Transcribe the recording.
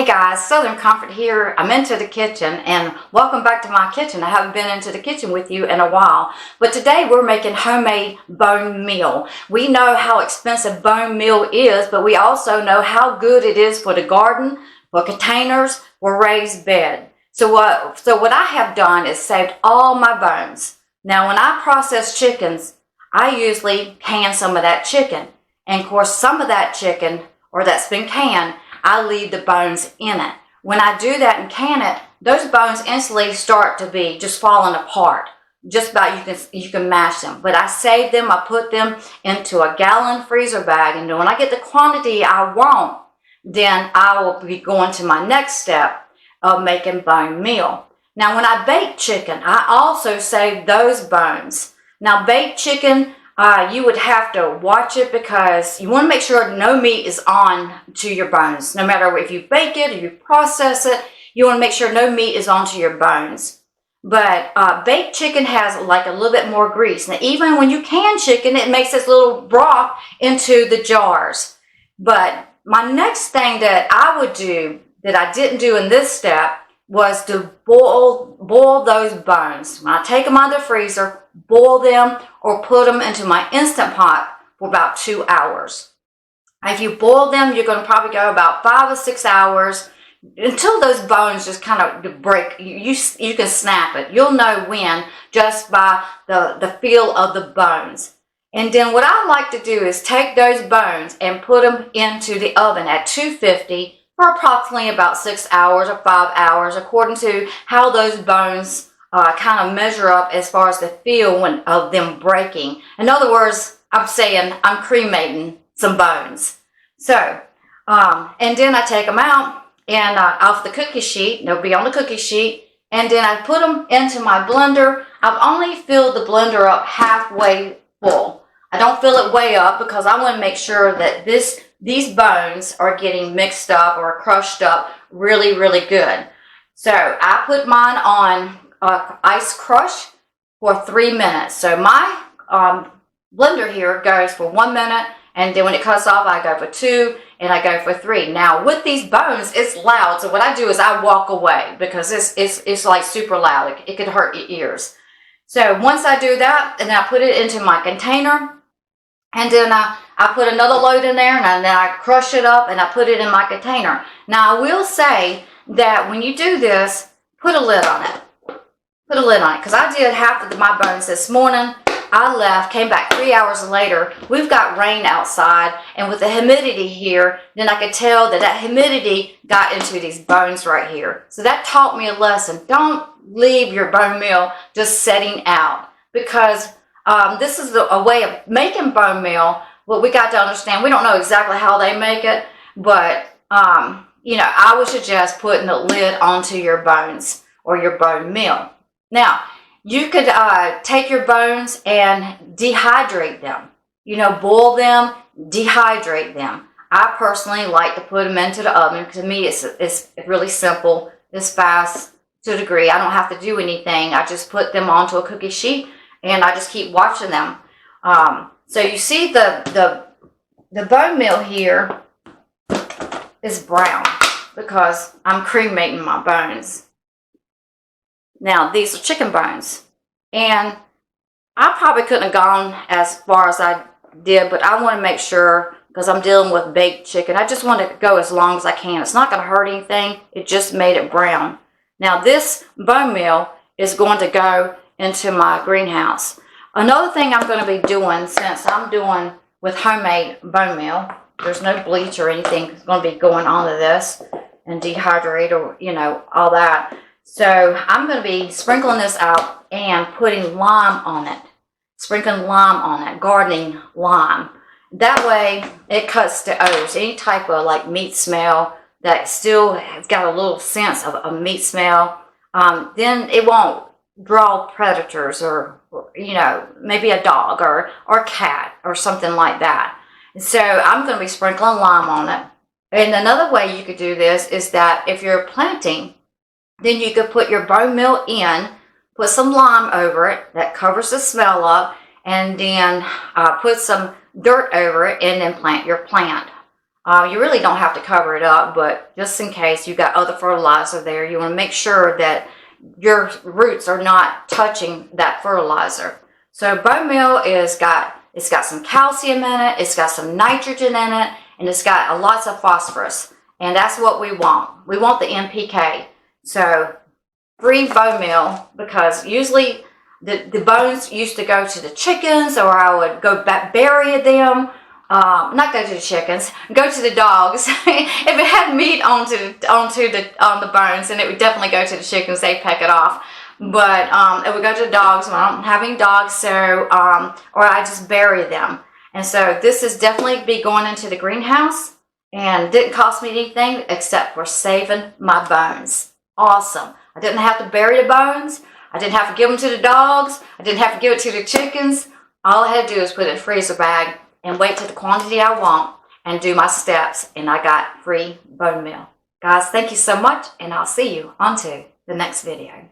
Hey guys, Southern Comfort here. I'm into the kitchen and welcome back to my kitchen. I haven't been into the kitchen with you in a while, but today we're making homemade bone meal. We know how expensive bone meal is, but we also know how good it is for the garden, for containers, for raised bed. So what I have done is saved all my bones. Now when I process chickens, I usually can some of that chicken. And of course some of that chicken, or that's been canned, I leave the bones in it. When I do that and can it, those bones instantly start to be just falling apart. Just about you can mash them. But I save them, I put them into a gallon freezer bag, and when I get the quantity I want, then I will be going to my next step of making bone meal. Now when I bake chicken, I also save those bones. Now baked chicken, you would have to watch it because you want to make sure no meat is on to your bones. No matter if you bake it or you process it, you want to make sure no meat is onto your bones. But baked chicken has like a little bit more grease. Now even when you can chicken, it makes this little broth into the jars. But my next thing that I would do that I didn't do in this step was to boil those bones. When I take them out of the freezer, boil them or put them into my Instant Pot for about 2 hours. If you boil them, you're going to probably go about 5 or 6 hours until those bones just kind of break. You can snap it. You'll know when just by the feel of the bones. And then what I like to do is take those bones and put them into the oven at 250 for approximately about 6 hours or 5 hours, according to how those bones kind of measure up as far as the feel of them breaking. In other words, I'm saying I'm cremating some bones. So, and then I take them out and off the cookie sheet, they'll be on the cookie sheet, and then I put them into my blender. I've only filled the blender up halfway full. I don't fill it way up because I want to make sure that these bones are getting mixed up or crushed up really, really good. So I put mine on ice crush for 3 minutes. So my blender here goes for 1 minute, and then when it cuts off, I go for 2, and I go for 3. Now with these bones, it's loud. So what I do is I walk away because it's like super loud. It could hurt your ears. So once I do that, and I put it into my container, and then I put another load in there, and then I crush it up and I put it in my container. Now I will say that when you do this, put a lid on it. Put a lid on it, because I did half of my bones this morning. I left, came back 3 hours later. We've got rain outside, and with the humidity here, then I could tell that humidity got into these bones right here. So that taught me a lesson. Don't leave your bone meal just setting out, because this is a way of making bone meal. What we got to understand, we don't know exactly how they make it, but you know, I would suggest putting a lid onto your bones or your bone meal. Now, you could take your bones and dehydrate them. You know, boil them, dehydrate them. I personally like to put them into the oven. To me, it's really simple. It's fast to a degree. I don't have to do anything. I just put them onto a cookie sheet, and I just keep watching them. So you see the bone meal here is brown because I'm cremating my bones. Now these are chicken bones, and I probably couldn't have gone as far as I did, but I want to make sure, because I'm dealing with baked chicken, I just want to go as long as I can. It's not going to hurt anything. It just made it brown. Now this bone meal is going to go into my greenhouse. Another thing I'm going to be doing, since I'm doing with homemade bone meal, there's no bleach or anything that's going to be going onto this and dehydrate or, you know, all that. So I'm going to be sprinkling this out and putting lime on it. Sprinkling lime on it, gardening lime. That way it cuts the odors, any type of like meat smell that still has got a little sense of a meat smell. Then it won't draw predators or, you know, maybe a dog or cat or something like that. So I'm going to be sprinkling lime on it. And another way you could do this is that if you're planting, then you could put your bone meal in, put some lime over it that covers the smell up, and then put some dirt over it, and then plant your plant. You really don't have to cover it up, but just in case you got other fertilizer there, you want to make sure that your roots are not touching that fertilizer. So bone meal it's got some calcium in it, it's got some nitrogen in it, and it's got lots of phosphorus. And that's what we want. We want the NPK. So free bone meal, because usually the bones used to go to the chickens, or I would go back bury them. Not go to the chickens, go to the dogs. If it had meat on the bones, then it would definitely go to the chickens. They peck it off. But it would go to the dogs. Well, I don't have any dogs, so or I just bury them. And so this is definitely be going into the greenhouse, and didn't cost me anything except for saving my bones. Awesome. I didn't have to bury the bones. I didn't have to give them to the dogs. I didn't have to give it to the chickens. All I had to do is put it in a freezer bag and wait to the quantity I want and do my steps, and I got free bone meal. Guys, thank you so much, and I'll see you on to the next video.